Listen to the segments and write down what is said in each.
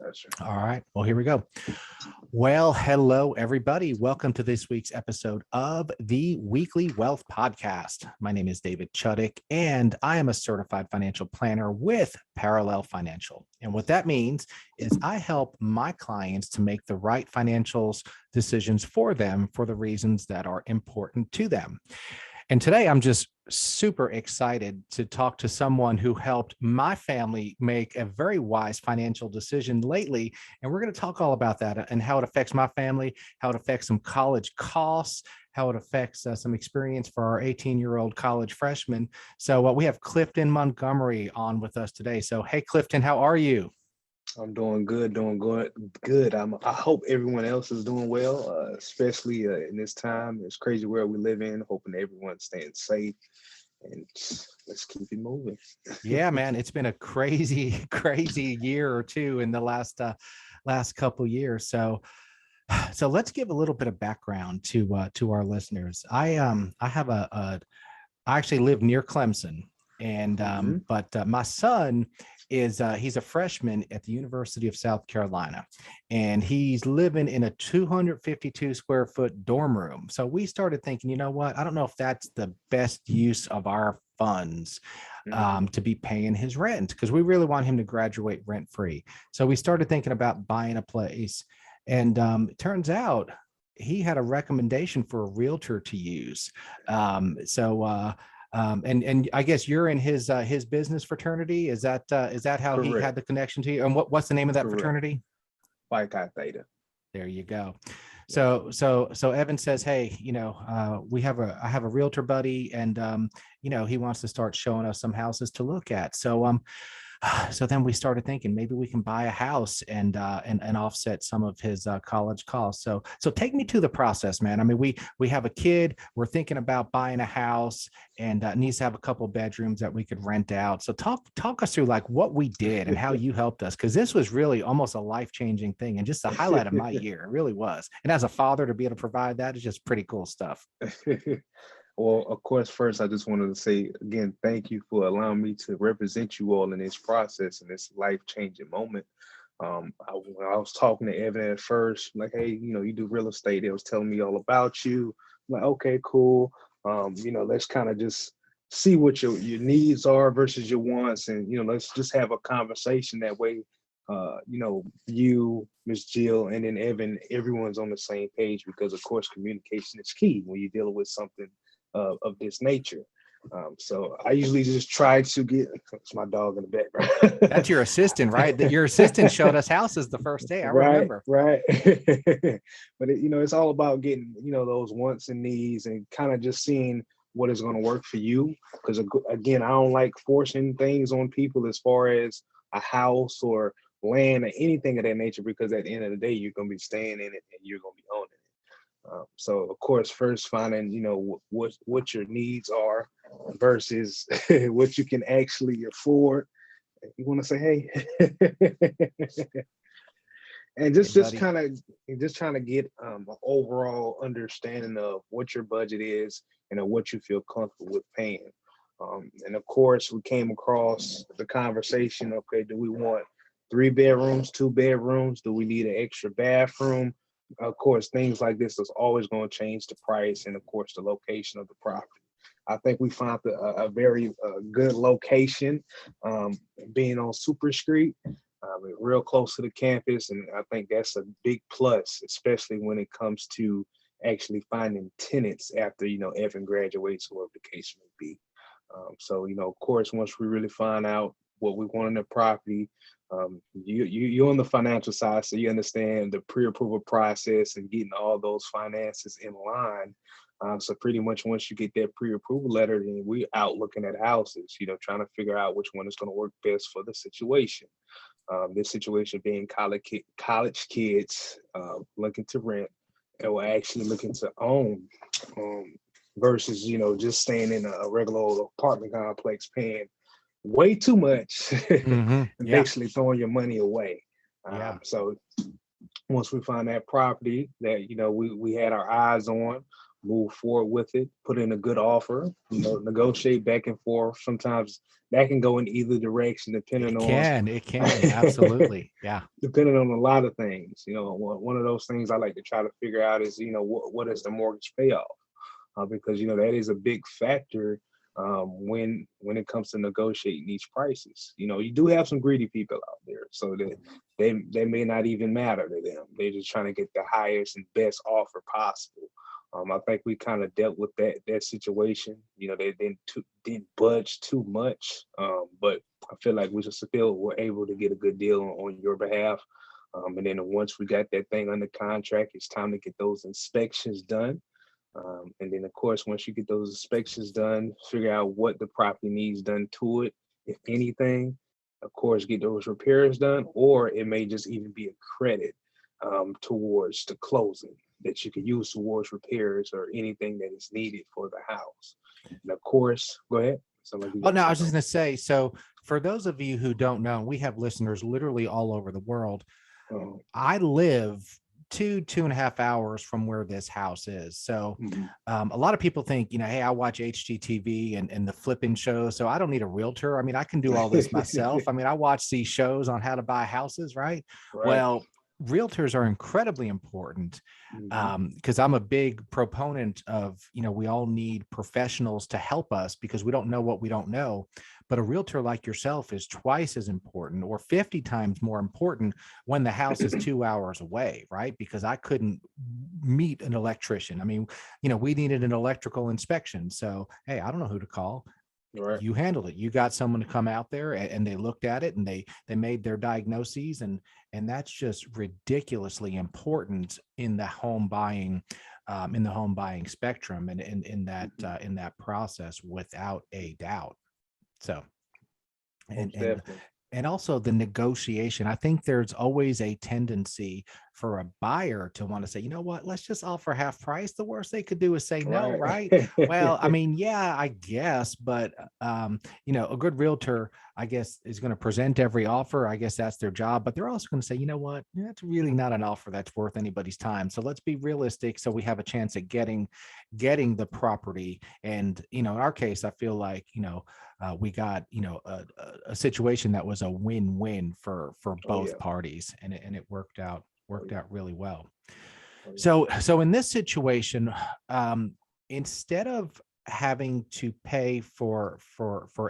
Pleasure. All right. Well, here we go. Well, hello, everybody. Welcome to this week's episode of the Weekly Wealth Podcast. My name is David Chuddick, and I am a certified financial planner with Parallel Financial. And what that means is I help my clients to make the right financial decisions for them for the reasons that are important to them. And today I'm just super excited to talk to someone who helped my family make a very wise financial decision lately. And we're going to talk all about that and how it affects my family, how it affects some college costs, how it affects some experience for our 18-year-old college freshman. So we have Clifton Montgomery on with us today. So, hey, Clifton, how are you? I'm doing good, good. I hope everyone else is doing well, especially in this time, this crazy world we live in. Hoping everyone's staying safe, and let's keep it moving. Yeah, man, it's been a crazy year or two in the last couple years. So let's give a little bit of background to our listeners. I actually live near Clemson, and but my son is he's a freshman at the University of South Carolina, and he's living in a 252 square foot dorm room. So we started thinking, you know what? I don't know if that's the best use of our funds to be paying his rent, because we really want him to graduate rent free. So we started thinking about buying a place, and it turns out he had a recommendation for a realtor to use. And I guess you're in his business fraternity. Is that how he Correct. had the connection to you? And what's the name of that Correct. fraternity? Phi Chi Theta. There you go. So Evan says, hey, I have a realtor buddy, and he wants to start showing us some houses to look at. So then we started thinking maybe we can buy a house and offset some of his college costs. So take me to the process, man. I mean, we have a kid. We're thinking about buying a house, and needs to have a couple bedrooms that we could rent out. So talk us through like what we did and how you helped us, because this was really almost a life-changing thing and just the highlight of my year. It really was. And as a father, to be able to provide that is just pretty cool stuff. Well, of course, first, I just wanted to say again, thank you for allowing me to represent you all in this process and this life-changing moment. When I was talking to Evan at first, like, hey, you do real estate. They was telling me all about you. I'm like, okay, cool. Let's kind of just see what your needs are versus your wants, and let's just have a conversation that way. You, Miss Jill, and then Evan, everyone's on the same page, because of course communication is key when you're dealing with something of this nature. So I usually just try to get, it's my dog in the background. That's your assistant, right? Your assistant showed us houses the first day. I remember. Right. But it's all about getting, those wants and needs, and kind of just seeing what is going to work for you. Because again, I don't like forcing things on people as far as a house or land or anything of that nature, because at the end of the day, you're going to be staying in it and you're going to be owning it. So of course, first finding, what your needs are versus what you can actually afford. You want to say, hey, and just kind of trying to get an overall understanding of what your budget is and of what you feel comfortable with paying. And of course, we came across the conversation. Okay, do we want 3 bedrooms, 2 bedrooms? Do we need an extra bathroom? Of course, things like this is always going to change the price and, of course, the location of the property. I think we found a very good location, being on Super Street, real close to the campus, and I think that's a big plus, especially when it comes to actually finding tenants after Evan graduates, or the case may be. So of course, once we really find out what we want in the property, you're on the financial side, so you understand the pre-approval process and getting all those finances in line. So pretty much once you get that pre-approval letter, then we out looking at houses, trying to figure out which one is going to work best for the situation. This situation being college kids looking to rent, and we're actually looking to own, versus just staying in a regular old apartment complex paying way too much and basically throwing your money away. So once we find that property that we had our eyes on, move forward with it, put in a good offer, negotiate back and forth. Sometimes that can go in either direction It can, absolutely. Yeah. depending on a lot of things. One of those things I like to try to figure out is, what is the mortgage payoff? Because that is a big factor when it comes to negotiating these prices. You do have some greedy people out there, so that they may not even matter to them. They're just trying to get the highest and best offer possible. I think we kind of dealt with that situation. They didn't budge too much, but I feel like we just still were able to get a good deal on your behalf. And then once we got that thing under contract, it's time to get those inspections done. And then, of course, once you get those inspections done, figure out what the property needs done to it, if anything. Of course, get those repairs done, or it may just even be a credit towards the closing that you can use towards repairs or anything that is needed for the house. And of course, go ahead. Oh, no, I was just going to say, so for those of you who don't know, we have listeners literally all over the world. I live 2.5 hours from where this house is. So a lot of people think, hey, I watch HGTV and the flipping shows, so I don't need a realtor. I mean, I can do all this myself. I mean, I watch these shows on how to buy houses, right? Well, realtors are incredibly important because I'm a big proponent of, we all need professionals to help us because we don't know what we don't know. But a realtor like yourself is twice as important or 50 times more important when the house is 2 hours away, right? Because I couldn't meet an electrician. I mean, we needed an electrical inspection. So, hey, I don't know who to call. Right. You handled it. You got someone to come out there and they looked at it and they made their diagnoses, and that's just ridiculously important in the home buying spectrum and in that process, without a doubt. So, and also the negotiation. I think there's always a tendency for a buyer to want to say, you know what, let's just offer half price. The worst they could do is say no, right? Well, I mean, yeah, I guess, but a good realtor, I guess, is going to present every offer. I guess that's their job, but they're also going to say, you know what, that's really not an offer that's worth anybody's time. So let's be realistic, so we have a chance at getting the property. And in our case, I feel like we got a situation that was a win-win for both parties, and it worked out really well. So in this situation, instead of having to pay for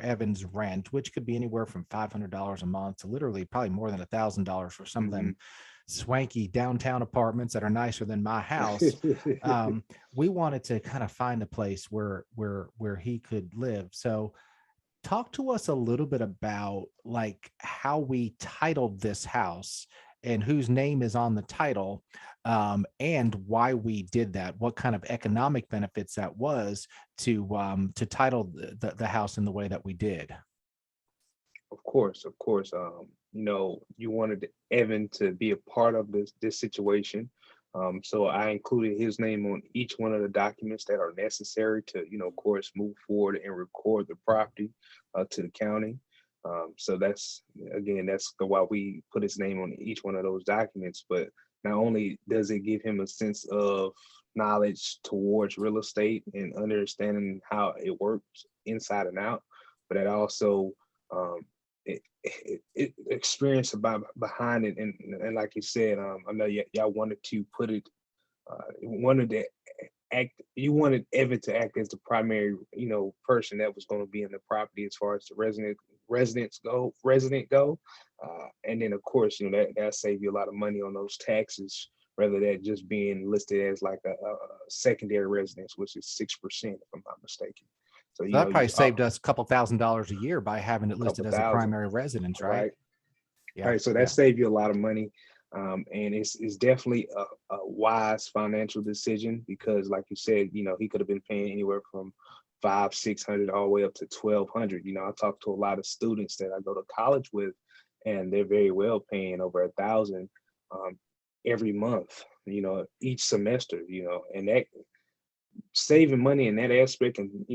Evan's rent, which could be anywhere from $500 a month to literally probably more than $1,000 for some of them swanky downtown apartments that are nicer than my house, we wanted to kind of find a place where he could live. So talk to us a little bit about like how we titled this house and whose name is on the title, and why we did that, what kind of economic benefits that was to title the house in the way that we did. Of course. You wanted Evan to be a part of this situation. So I included his name on each one of the documents that are necessary to, of course, move forward and record the property to the county. So that's why we put his name on each one of those documents. But not only does it give him a sense of knowledge towards real estate and understanding how it works inside and out, but it also experience behind it, and like you said, I know y'all wanted to put it, you wanted Evan to act as the primary, person that was going to be in the property as far as the resident go, and then of course, that save you a lot of money on those taxes, rather than just being listed as like a secondary residence, which is 6%, if I'm not mistaken. So that probably saved us a couple $1,000s a year by having it listed as a primary residence, right? Yeah. Right. So that saved you a lot of money. And it's definitely a wise financial decision, because like you said, he could have been paying anywhere from $500-600 all the way up to $1,200. I talked to a lot of students that I go to college with, and they're very well paying over $1,000 every month, each semester, and that saving money in that aspect. And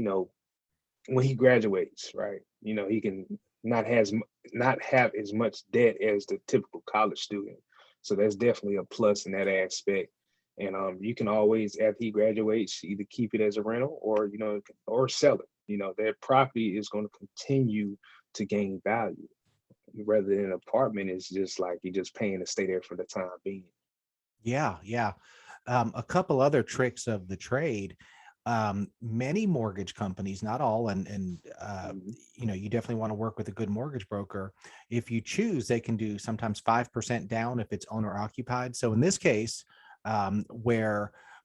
when he graduates, right, he can not have as much debt as the typical college student. So that's definitely a plus in that aspect. And you can always, after he graduates, either keep it as a rental or, or sell it. That property is going to continue to gain value, rather than an apartment is just like you're just paying to stay there for the time being. Yeah, yeah. A couple other tricks of the trade. Many mortgage companies, not all, and Mhm. you definitely want to work with a good mortgage broker. If you choose, they can do sometimes 5% down if it's owner occupied. So in this case,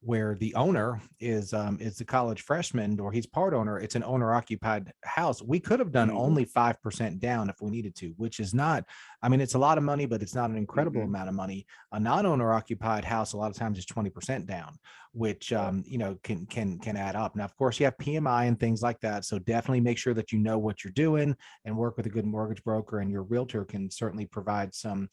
where the owner is the college freshman, or he's part owner, it's an owner occupied house. We could have done Mhm. only 5% down if we needed to, which is not, I mean, it's a lot of money, but it's not an incredible Mhm. amount of money. A non-owner occupied house a lot of times is 20% down, which Right. can add up. Now, of course, you have PMI and things like that, so definitely make sure that you know what you're doing and work with a good mortgage broker, and your realtor can certainly provide some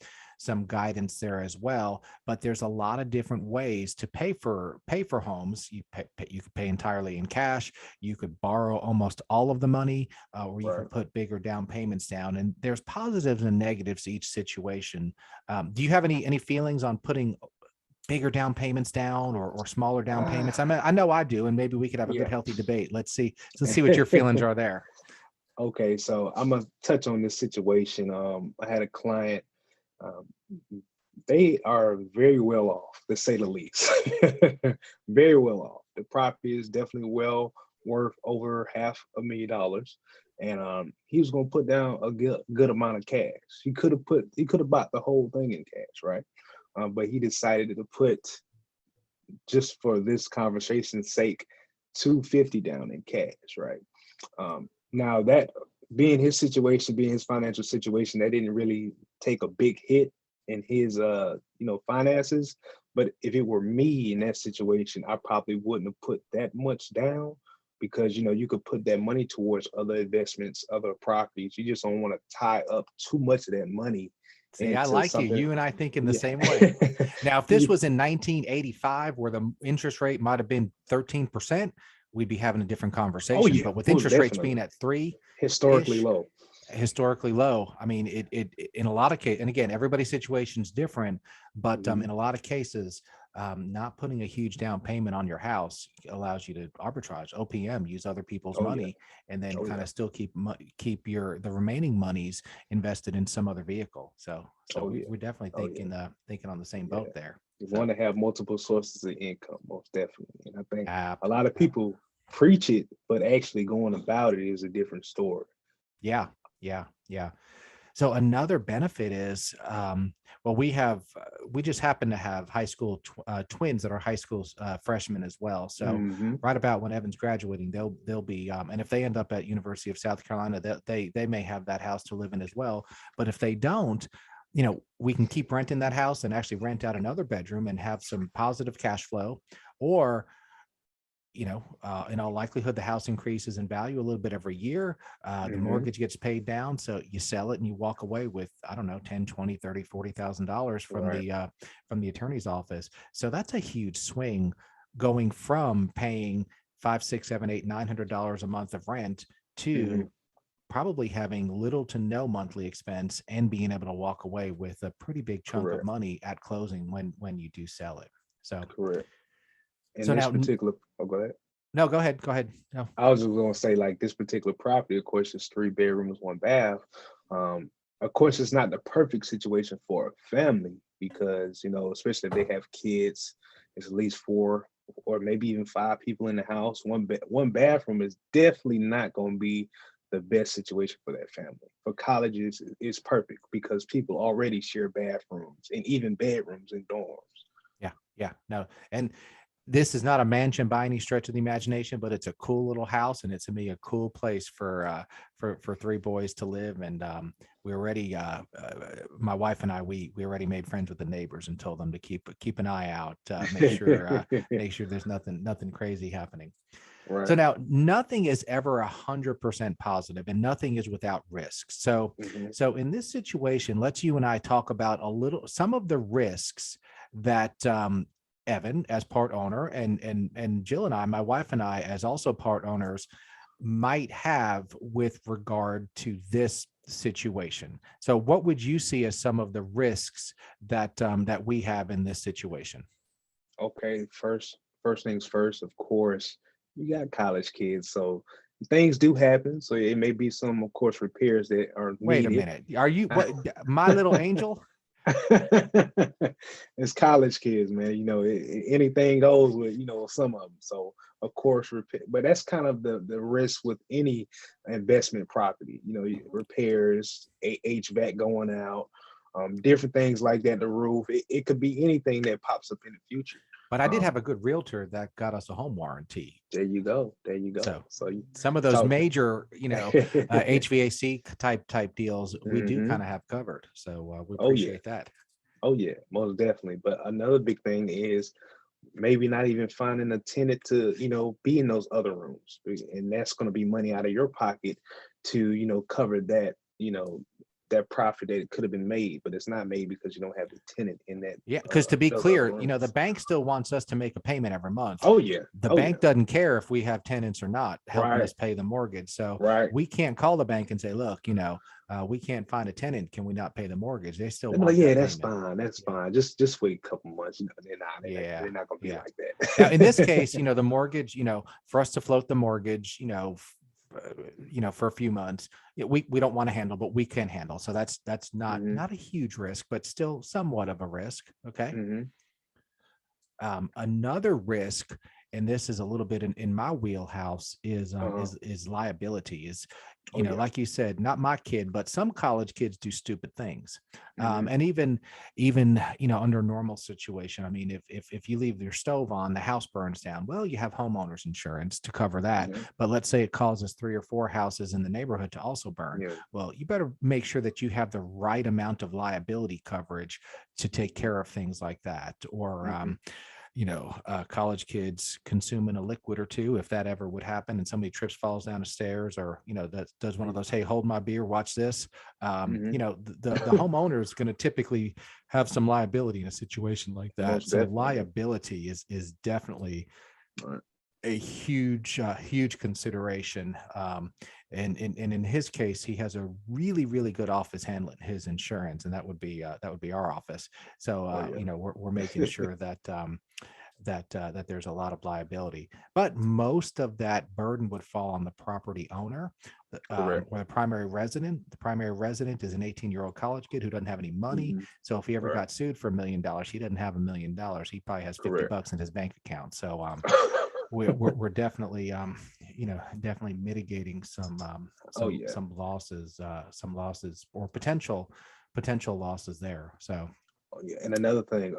guidance there as well. But there's a lot of different ways to pay for homes. You could pay entirely in cash. You could borrow almost all of the money, or you can Right. put bigger down payments down. And there's positives and negatives to each situation. Do you have any feelings on putting bigger down payments down, or smaller down payments? I mean, I know I do, and maybe we could have a good Yeah. healthy debate. Let's see what your feelings are there. Okay, so I'm gonna touch on this situation. I had a client. Um, they are very well off, to say the least. Very well off. The property is definitely well worth over $500,000, and he was gonna put down a good amount of cash. He could have bought the whole thing in cash, right? But he decided to put, just for this conversation's sake, 250 down in cash, right? Now that being his situation, being his financial situation, that didn't really take a big hit in his finances. But if it were me in that situation, I probably wouldn't have put that much down, because you could put that money towards other investments, other properties. You just don't want to tie up too much of that money See, I into like you. something. You and I think in the Yeah. same way. Now, if this Yeah. was in 1985, where the interest rate might have been 13%, we'd be having a different Oh conversation. yeah, But with most interest rates definitely. being at three Historically ish, low. historically low, I mean, it in a lot of cases, and again, everybody's situation is different, but Mhm. in a lot of cases, not putting a huge down payment on your house allows you to arbitrage, OPM, use other people's Oh yeah. money, and then Oh kind yeah. of still keep the remaining monies invested in some other vehicle. So Oh yeah. we're definitely Oh yeah. thinking on the same Yeah. boat there. You So want to have multiple sources of income, most definitely. And I think app, a lot of people preach it, but actually going about it is a different story. yeah, yeah, yeah. So another benefit is, well, we just happen to have high school twins that are high school freshmen as well. So Hmm. right about when Evan's graduating, they'll be, and if they end up at University of South Carolina, they may have that house to live in as well. But if they don't, we can keep renting that house and actually rent out another bedroom and have some positive cash flow. Or in all likelihood, the house increases in value a little bit every year. The Hmm. mortgage gets paid down. So you sell it and you walk away with, I don't know, 10, 20, 30, $40,000 Right. from the attorney's office. So that's a huge swing, going from paying five, six, seven, eight, $900 a month of rent Hmm. to probably having little to no monthly expense and being able to walk away with a pretty big chunk of Correct. money at closing when you do sell it. So, Correct. In so this now, particular, oh, go ahead. no, go ahead. Go ahead. No. I was just gonna say, like, this particular property, of course, is 3 bedrooms, 1 bath. Um, of course, it's not the perfect situation for a family, because especially if they have kids, it's at least four or maybe even five people in the house. One bathroom is definitely not going to be the best situation for that family. For colleges, it's perfect because people already share bathrooms and even bedrooms and dorms. Yeah, yeah, no. And this is not a mansion by any stretch of the imagination, but it's a cool little house, and it's to me a cool place for three boys to live. And we already, my wife and I, we already made friends with the neighbors and told them to keep an eye out, make sure there's nothing crazy happening. So Right. now, nothing is ever 100% positive, and nothing is without risks. So, Hmm. so in this situation, let's you and I talk about some of the risks that Evan, as part owner, and Jill and I, my wife and I, as also part owners, might have with regard to this situation. So, what would you see as some of the risks that we have in this situation? Okay, first things first, of course, you got college kids, so things do happen. So it may be some, of course, repairs that are Wait a needed. minute. Are you what, my little angel? It's college kids, man. Anything goes with some of them. So of course, repair, but that's kind of the risk with any investment property. Repairs, HVAC going out, different things like that. The roof. It could be anything that pops up in the future. But I did have Um, a good realtor that got us a home warranty. there you go. There you go. So So you some of those talk. major, HVAC type deals, we do Hmm. kind of have covered. So we Oh yeah. appreciate that. Oh yeah. Most definitely. But another big thing is maybe not even finding a tenant to be in those other rooms, and that's going to be money out of your pocket to cover that profit that could have been made, but it's not made because you don't have the tenant in that Yeah, because to be those other clear, the rooms. bank still wants us to make a payment every month. Oh yeah. The Oh yeah. bank doesn't care if we have tenants or not helping Right. us pay the mortgage. So Right. we can't call the bank and say, look, we can't find a tenant. Can we not pay the mortgage? They still They're like, want yeah, that that's payment. fine. That's fine. Just wait a couple months. Yeah. They're not gonna be Yeah. like Now, in this that. case, the mortgage, for us to float the mortgage, for a few months, we don't want to handle, but we can handle. So that's not Hmm. not a huge risk, but still somewhat of a risk. Okay. Hmm. Another risk, and this is a little bit in my wheelhouse, Uh-huh. is liability. Is Oh yeah. like you said, not my kid, but some college kids do stupid things, Hmm. and even under normal situation. I mean, if you leave your stove on, the house burns down. Well, you have homeowners insurance to cover that. Hmm. But let's say it causes 3 or 4 houses in the neighborhood to also burn. Yeah. Well, you better make sure that you have the right amount of liability coverage to take care of things like that, or Hmm. college kids consuming a liquid or two, if that ever would happen, and somebody trips, falls down the stairs, or that does one of those, hey, hold my beer, watch this. Hmm. The homeowner is going to typically have some liability in a situation like that. Most So definitely. liability is definitely Right. a huge consideration. And in his case, he has a really good office handling his insurance, and that would be our office. So Oh yeah. we're making sure that that there's a lot of liability, but most of that burden would fall on the property owner, Correct. or the primary resident. The primary resident is an 18-year-old college kid who doesn't have any money. Hmm. So if he ever Right. got sued for $1 million, he doesn't have $1 million. He probably has 50 Correct. bucks in his bank account. So we're definitely definitely mitigating Oh yeah. some losses, or potential losses there. So Oh yeah. And another thing,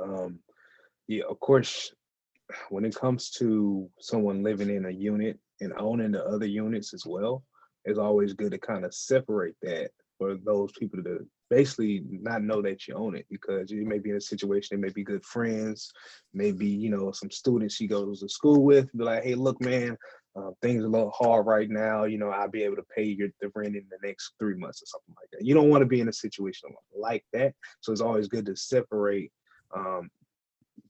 yeah, of course, when it comes to someone living in a unit and owning the other units as well, it's always good to kind of separate that for those people to basically not know that you own it, because you may be in a situation, they may be good friends, maybe, some students she goes to school with, be like, hey, look, man, things are a little hard right now. I'll be able to pay the rent in the next 3 months or something like that. You don't want to be in a situation like that. So it's always good to separate. Um,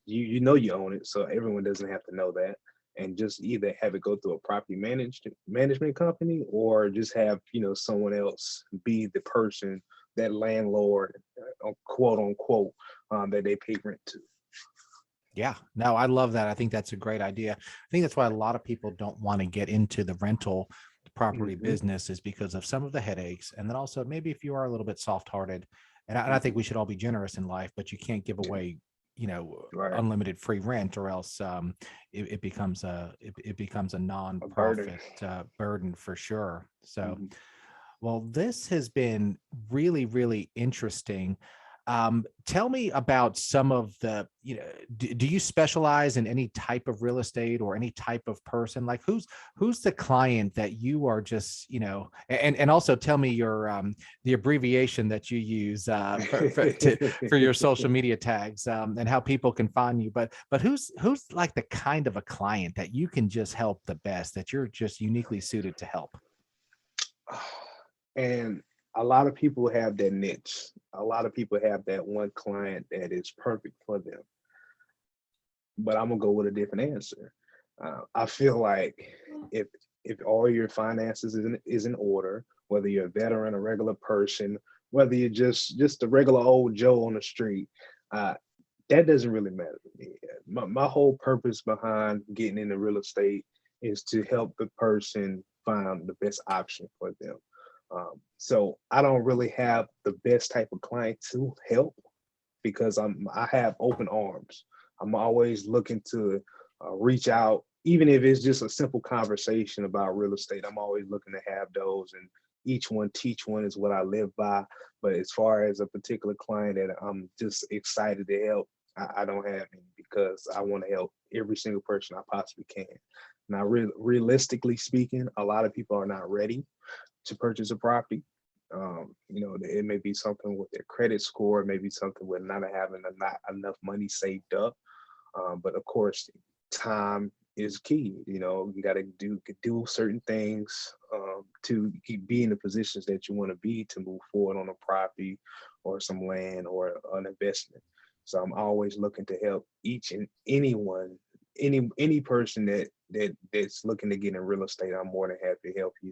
you own it, so everyone doesn't have to know that, and just either have it go through a property management company, or just have someone else be the person, that landlord, quote unquote, that they pay rent to. yeah, no, I love that. I think that's a great idea. I think that's why a lot of people don't want to get into the rental property Hmm. business, is because of some of the headaches. And then also, maybe if you are a little bit soft-hearted, and I think Hmm. we should all be generous in life, but you can't give away, Right. unlimited free rent, or else it becomes a A burden. non-profit burden for sure. So, Hmm. well, this has been really interesting. Tell me about some of the, do you specialize in any type of real estate, or any type of person? Like who's the client that you are just, and also tell me your the abbreviation that you use for your social media tags, and how people can find you. But who's like the kind of a client that you can just help the best, that you're just uniquely suited to help? And a lot of people have that niche. A lot of people have that one client that is perfect for them. But I'm gonna go with a different answer. I feel like if if all your finances is in order, whether you're a veteran, a regular person, whether you're just a regular old Joe on the street, uh, that doesn't really matter to me. My whole purpose behind getting into real estate is to help the person find the best option for them. So I don't really have the best type of client to help because I have open arms. I'm always looking to reach out, even if it's just a simple conversation about real estate. I'm always looking to have those, and each one teach one is what I live by. But as far as a particular client that I'm just excited to help, I don't have any because I want to help every single person I possibly can. Now, realistically speaking, a lot of people are not ready to purchase a property. It may be something with their credit score, it may be something with not having not enough money saved up. But of course, time is key. You got to do certain things to be in the positions that you want to be to move forward on a property or some land or an investment. So I'm always looking to help each and anyone, any person that's looking to get in real estate. I'm more than happy to help you.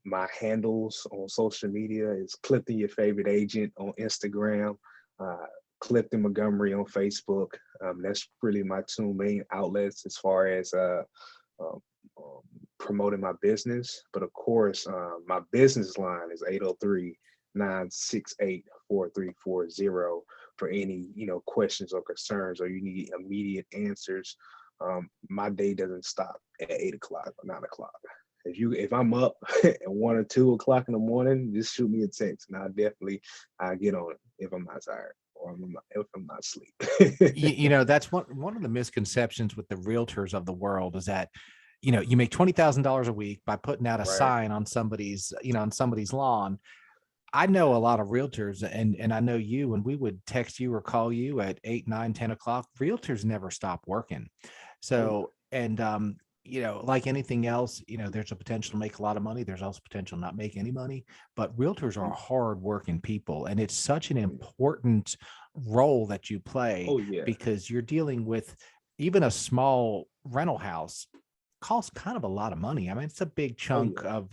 My handles on social media is Clifton Your Favorite Agent on Instagram, Clifton Montgomery on Facebook. That's really my two main outlets as far as um, promoting my business. But of course, my business line is 803-968-4340 for any questions or concerns, or you need immediate answers. My day doesn't stop at 8 o'clock or 9 o'clock. If I'm up at 1 or 2 o'clock in the morning, just shoot me a text, and I get on it if I'm not tired or if I'm not asleep. That's one of the misconceptions with the realtors of the world is that, you make $20,000 a week by putting out a Right. sign on somebody's lawn. I know a lot of realtors, and I know you, when we would text you or call you at 8, 9, 10 o'clock, realtors never stop working. So, and like anything else, there's a potential to make a lot of money. There's also potential not make any money, but realtors are hardworking people, and it's such an important role that you play because you're dealing with even a small rental house costs kind of a lot of money. I mean, it's a big chunk of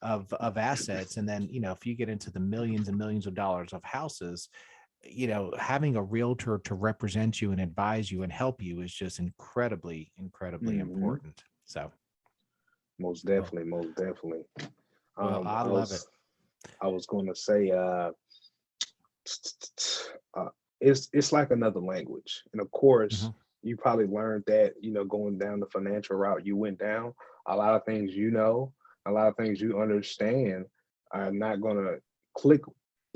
assets. And then, if you get into the millions and millions of dollars of houses, having a realtor to represent you and advise you and help you is just incredibly important. So most definitely. Well, I love it. I was going to say, it's like another language, and of course, you probably learned that going down the financial route you went down. A lot of things, a lot of things you understand are not going to click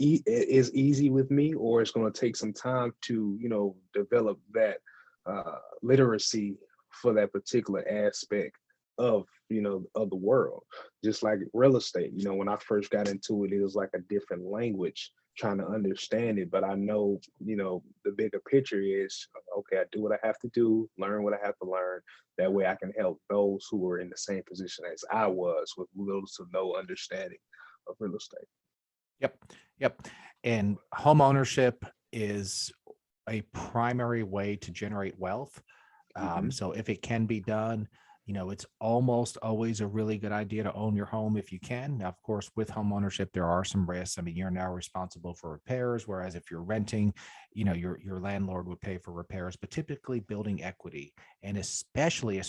as easy with me, or it's going to take some time to develop that literacy for that particular aspect of of the world. Just like real estate, when I first got into it, it was like a different language trying to understand it, but I know the bigger picture is, okay, I do what I have to do, learn what I have to learn. That way I can help those who are in the same position as I was with little to no understanding of real estate. Yep. And home ownership is a primary way to generate wealth. So if it can be done, it's almost always a really good idea to own your home if you can. Now, of course, with home ownership, there are some risks. I mean, you're now responsible for repairs, whereas if you're renting, your landlord would pay for repairs, but typically building equity, and especially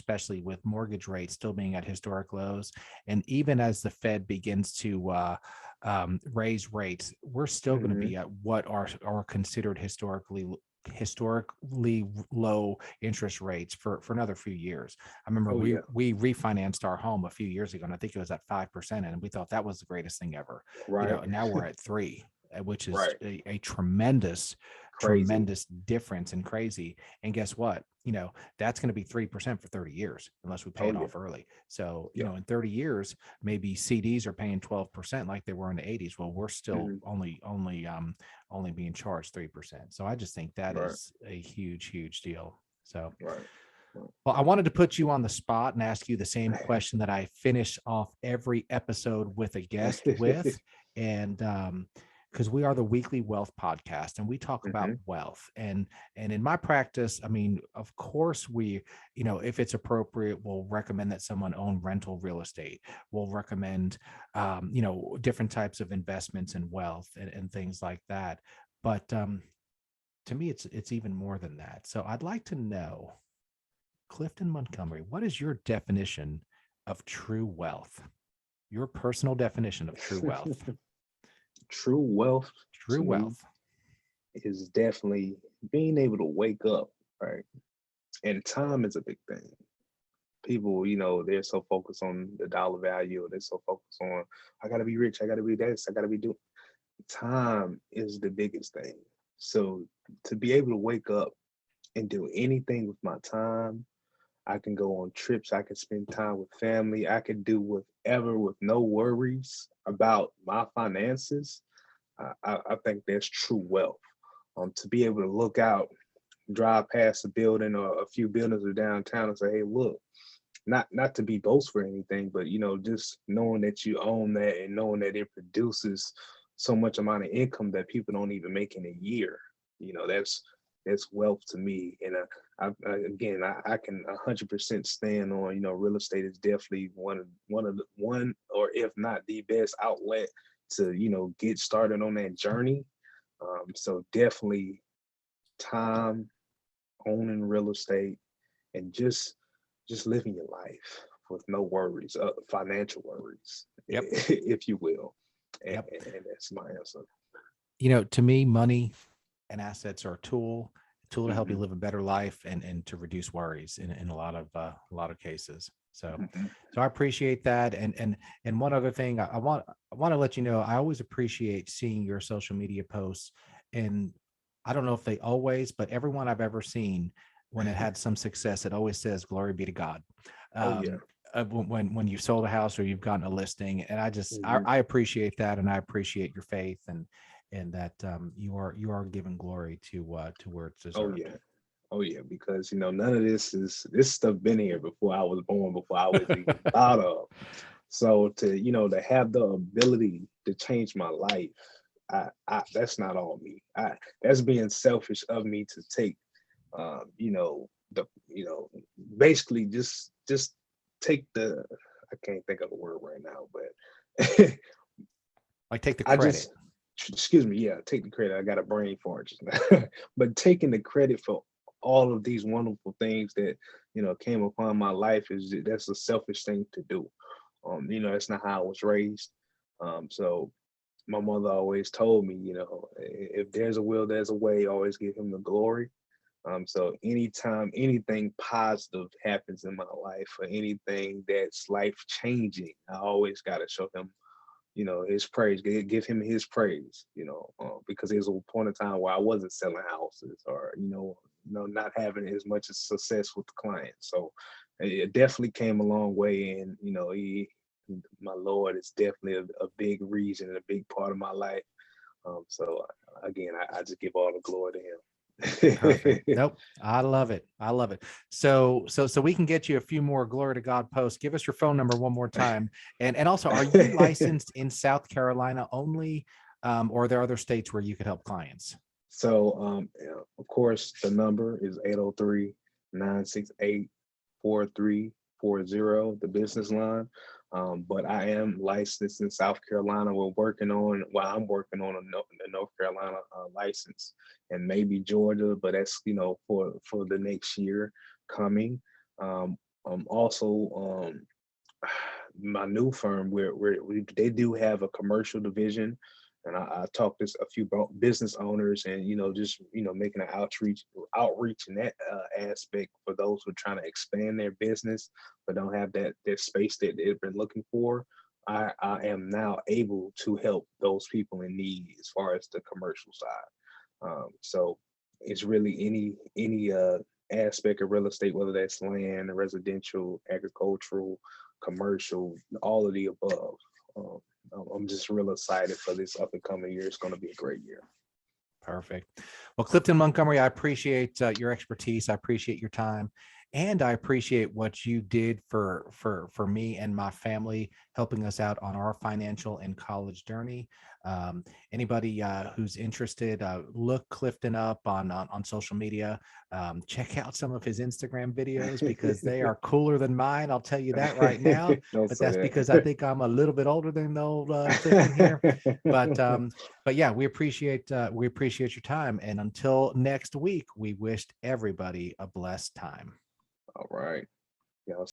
with mortgage rates still being at historic lows. And even as the Fed begins to raise rates, we're still going to be at what are considered historically low interest rates for another few years. I remember we refinanced our home a few years ago, and I think it was at 5%, and we thought that was the greatest thing ever. And now we're at 3%, which is a tremendous difference and crazy. And guess what? That's going to be 3% for 30 years unless we pay it off early. So, in 30 years, maybe CDs are paying 12% like they were in the 80s. Well, we're still only being charged 3%. So I just think that is a huge deal. So, well, I wanted to put you on the spot and ask you the same question that I finish off every episode with a guest with. And because we are the Weekly Wealth Podcast, and we talk about wealth. And in my practice, I mean, of course, we, if it's appropriate, we'll recommend that someone own rental real estate. We'll recommend, different types of investments in wealth and things like that. But to me, it's even more than that. So I'd like to know, Clifton Montgomery, what is your definition of true wealth? Your personal definition of true wealth. True wealth True to me wealth. is definitely being able to wake up, right? And time is a big thing. People, they're so focused on the dollar value, they're so focused on, I gotta be rich, I gotta be this, I gotta be doing. Time is the biggest thing. So to be able to wake up and do anything with my time, I can go on trips, I can spend time with family, I can do whatever with no worries about my finances. I think that's true wealth. To be able to look out, drive past a building or a few buildings or downtown and say, hey, look, not to be boastful or anything, but just knowing that you own that and knowing that it produces so much amount of income that people don't even make in a year. That's wealth to me. And I can 100% stand on, real estate is definitely one or if not the best outlet to get started on that journey. So definitely time, owning real estate, and just living your life with no worries, financial worries, Yep. if you will. And, Yep. and that's my answer. To me, money and assets are a tool to help you Mhm, live a better life and to reduce worries in a lot of cases. So mhm. I appreciate that. And one other thing I want to let you know, I always appreciate seeing your social media posts. And I don't know if they always, but everyone I've ever seen, when it had some success, it always says glory be to God. Oh yeah. Um, when you sold a house or you've gotten a listing, and Mhm. I appreciate that, and I appreciate your faith and that you are giving glory to where it's Oh deserved. yeah. Oh yeah, because none of this stuff been here before I was born, before I was even thought of. So to have the ability to change my life, that's not all me. That's being selfish of me to take, the basically just take the, I can't think of the word right now, but Like, take the I credit. just, excuse me, yeah, take the credit. I got a brain fart just now. But taking the credit for all of these wonderful things that came upon my life that's a selfish thing to do. That's not how I was raised. So my mother always told me, if there's a will, there's a way. Always give him the glory. So anytime anything positive happens in my life or anything that's life changing, I always got to show him his praise, give him his praise, because there's a point in time where I wasn't selling houses or, not having as much success with the clients. So it definitely came a long way. And, my Lord is definitely a big reason and a big part of my life. So again, I just give all the glory to Perfect. him. Nope. I love it. I love it. So we can get you a few more glory to God posts. Give us your phone number one more time. And also, are you licensed in South Carolina only? Or are there other states where you could help clients? So, of course, the number is 803-968-4340, the business line. But I am licensed in South Carolina. I'm working on a North Carolina license, and maybe Georgia, but that's, for the next year coming. Also, my new firm where they do have a commercial division, and I talked to a few business owners, and just making an outreach in that aspect for those who are trying to expand their business but don't have that space that they've been looking for. I am now able to help those people in need as far as the commercial side. So it's really any aspect of real estate, whether that's land, residential, agricultural, commercial, all of the above. Um, I'm just real excited for this up and coming year. It's going to be a great year. Perfect. Well, Clifton Montgomery, I appreciate your expertise. I appreciate your time. And I appreciate what you did for me and my family, helping us out on our financial and college journey. Anybody who's interested, look Clifton up on social media. Check out some of his Instagram videos because they are cooler than mine. I'll tell you that right now. Don't But say that's because I think I'm a little bit older than the old Clifton here. But that. but yeah, we appreciate your time. And until next week, we wished everybody a blessed time. All right.